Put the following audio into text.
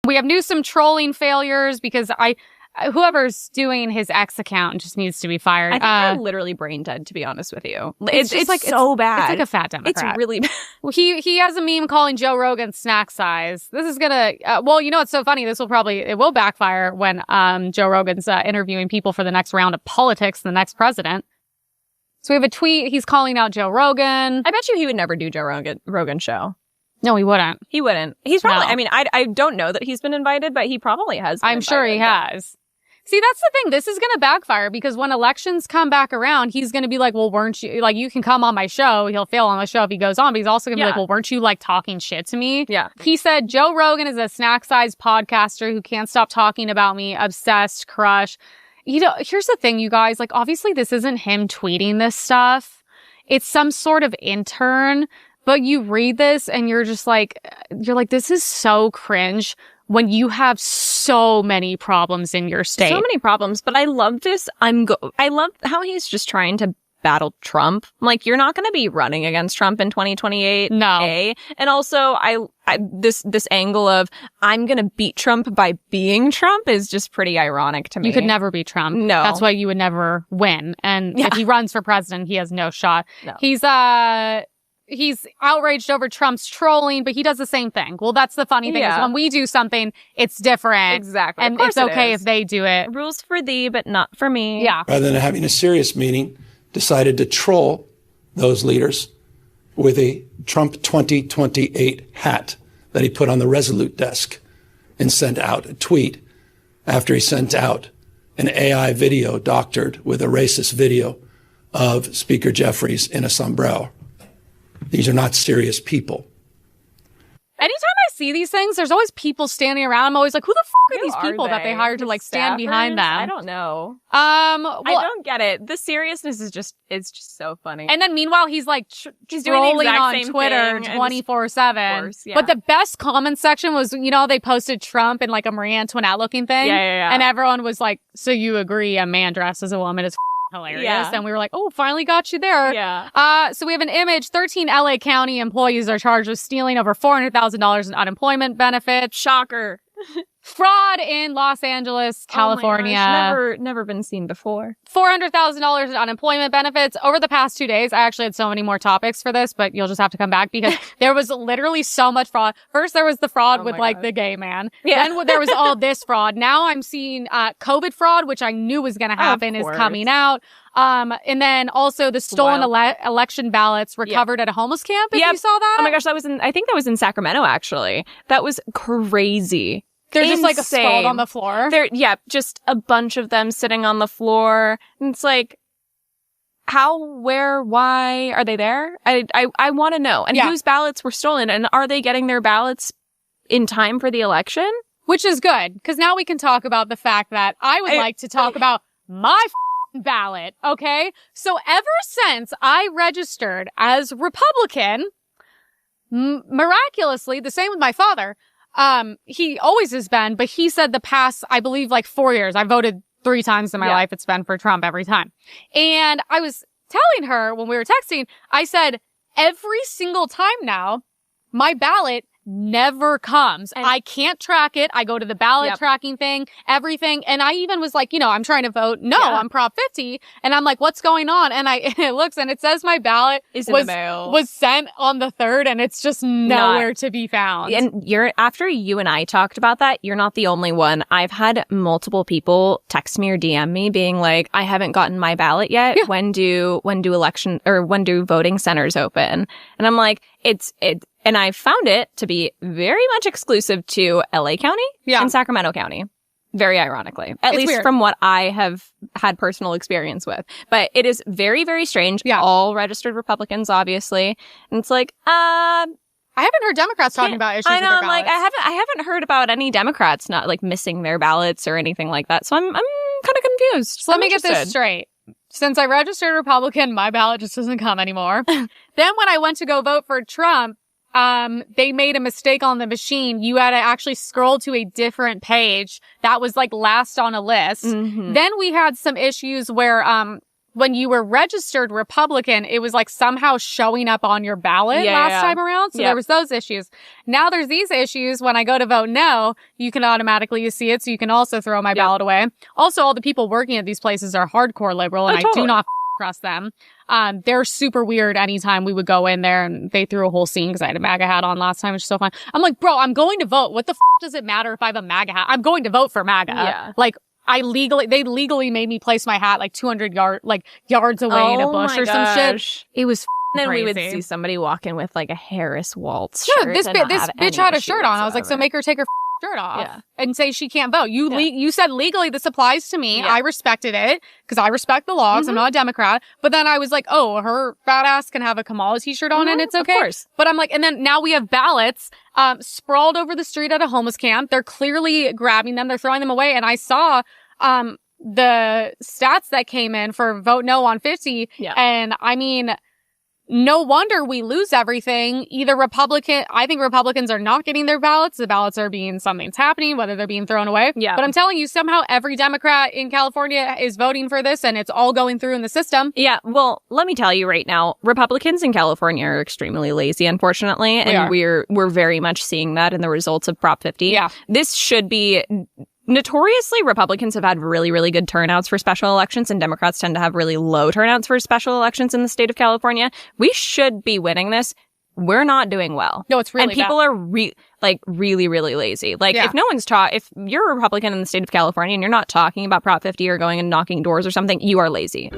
We have Newsom trolling failures because whoever's doing his X account just needs to be fired. I think they're literally brain dead, to be honest with you. It's like so bad. It's like a fat Democrat. It's really bad. Well, he has a meme calling Joe Rogan snack size. This is gonna, well, you know, it's so funny. It will backfire when, Joe Rogan's, interviewing people for the next round of politics, the next president. So we have a tweet. He's calling out Joe Rogan. I bet you he would never do Joe Rogan show. No, he wouldn't. He wouldn't. He's probably, No. I mean, I don't know that he's been invited, but he probably has been I'm sure he has. See, that's the thing. This is going to backfire because when elections come back around, he's going to be like, well, weren't you, like, you can come on my show. He'll fail on the show if he goes on, but he's also going to be like, well, weren't you, like, talking shit to me? Yeah. He said, Joe Rogan is a snack-sized podcaster who can't stop talking about me, obsessed, crush. You know, here's the thing, you guys. Like, obviously, this isn't him tweeting this stuff. It's some sort of intern. But you read this and you're like, this is so cringe when you have so many problems in your state. So many problems, but I love this. I love how he's just trying to battle Trump. Like, you're not going to be running against Trump in 2028. No. And also, this angle of I'm going to beat Trump by being Trump is just pretty ironic to me. You could never beat Trump. No. That's why you would never win. And if he runs for president, he has no shot. No. He's outraged over Trump's trolling, but he does the same thing. Well, that's the funny thing is when we do something, it's different. Exactly. And it's okay if they do it. Rules for thee, but not for me. Yeah. Rather than having a serious meeting, decided to troll those leaders with a Trump 2028 hat that he put on the Resolute desk and sent out a tweet after he sent out an AI video doctored with a racist video of Speaker Jeffries in a sombrero. These are not serious people. Anytime I see these things, there's always people standing around. I'm always like, who the fuck are these people that they hired to like stand behind them? I don't know. Well, I don't get it. The seriousness is it's just so funny. and then meanwhile, he's like He's doing the trolling exact on same Twitter thing, and 24/7. course, yeah. But the best comment section was, you know, they posted Trump in like a Marie Antoinette looking thing. Yeah. And everyone was like, so you agree a man dressed as a woman is hilarious. Yeah. And we were like, oh, finally got you there. Yeah. So we have an image. 13 LA County employees are charged with stealing over $400,000 in unemployment benefits. Shocker. Fraud in Los Angeles, California. Oh my gosh, never been seen before. $400,000 in unemployment benefits. Over the past 2 days, I actually had so many more topics for this, but you'll just have to come back because there was literally so much fraud. First, there was the fraud with like the gay man. Yeah. Then there was all this fraud. Now I'm seeing COVID fraud, which I knew was going to happen, is coming out. And then also the stolen election ballots recovered at a homeless camp. If you saw that. Oh my gosh, I think that was in Sacramento, actually. That was crazy. They're just like sprawled on the floor. Just a bunch of them sitting on the floor. And it's like, how, where, why are they there? I want to know. And whose ballots were stolen? And are they getting their ballots in time for the election? Which is good, because now we can talk about the fact that I would like to talk about my ballot, okay? So ever since I registered as Republican, miraculously, the same with my father, he always has been, but he said the past, I believe, like 4 years, I voted 3 times in my life. It's been for Trump every time. And I was telling her when we were texting, I said, every single time now, my ballot never comes. And I can't track it. I go to the ballot tracking thing, everything. And I even was like, you know, I'm trying to vote. No, I'm Prop 50. And I'm like, what's going on? And it looks and it says my ballot was sent on the 3rd and it's just nowhere to be found. And after you and I talked about that, you're not the only one. I've had multiple people text me or DM me being like, I haven't gotten my ballot yet. Yeah. When do voting centers open? And I'm like, and I found it to be very much exclusive to LA County and Sacramento County. Very ironically. At least weird. From what I have had personal experience with. But it is very, very strange. Yeah. All registered Republicans, obviously. And it's like, I haven't heard Democrats talking about issues I know, with their I'm like, I haven't heard about any Democrats not like missing their ballots or anything like that. So I'm kind of confused. So let me get this straight. Since I registered Republican, my ballot just doesn't come anymore. Then when I went to go vote for Trump, they made a mistake on the machine. You had to actually scroll to a different page that was like last on a list. Mm-hmm. Then we had some issues where, when you were registered Republican, it was like somehow showing up on your ballot last time around. So there was those issues. Now there's these issues. When I go to vote no, you can automatically see it. So you can also throw my ballot away. Also, all the people working at these places are hardcore liberal, and I do not trust them. They're super weird anytime we would go in there, and they threw a whole scene because I had a MAGA hat on last time, which is so fun. I'm like, bro, I'm going to vote. What the does it matter if I have a MAGA hat? I'm going to vote for MAGA. Yeah. Like, they legally made me place my hat like 200 yards away in a bush or some shit. It was then crazy. We would see somebody walking with like a Harris Waltz shirt. Yeah, this bitch had a shirt on. I was like, so make her take her shirt off and say she can't vote. You said legally this applies to me. I respected it because I respect the law because I'm not a Democrat. But then I was like, oh, her fat ass can have a Kamala t-shirt on and it's okay. Of course. But I'm like, and then now we have ballots sprawled over the street at a homeless camp. They're clearly grabbing them. They're throwing them away. And I saw the stats that came in for vote no on 50. Yeah. And I mean, no wonder we lose everything. I think Republicans are not getting their ballots. The ballots are something's happening, whether they're being thrown away. Yeah. But I'm telling you, somehow every Democrat in California is voting for this and it's all going through in the system. Yeah. Well, let me tell you right now, Republicans in California are extremely lazy, unfortunately. And we're very much seeing that in the results of Prop 50. Yeah. This should be... Notoriously, Republicans have had really, really good turnouts for special elections, and Democrats tend to have really low turnouts for special elections in the state of California. We should be winning this. We're not doing well. No, it's really And people are really, really lazy. Like, if you're a Republican in the state of California and you're not talking about Prop 50 or going and knocking doors or something, you are lazy.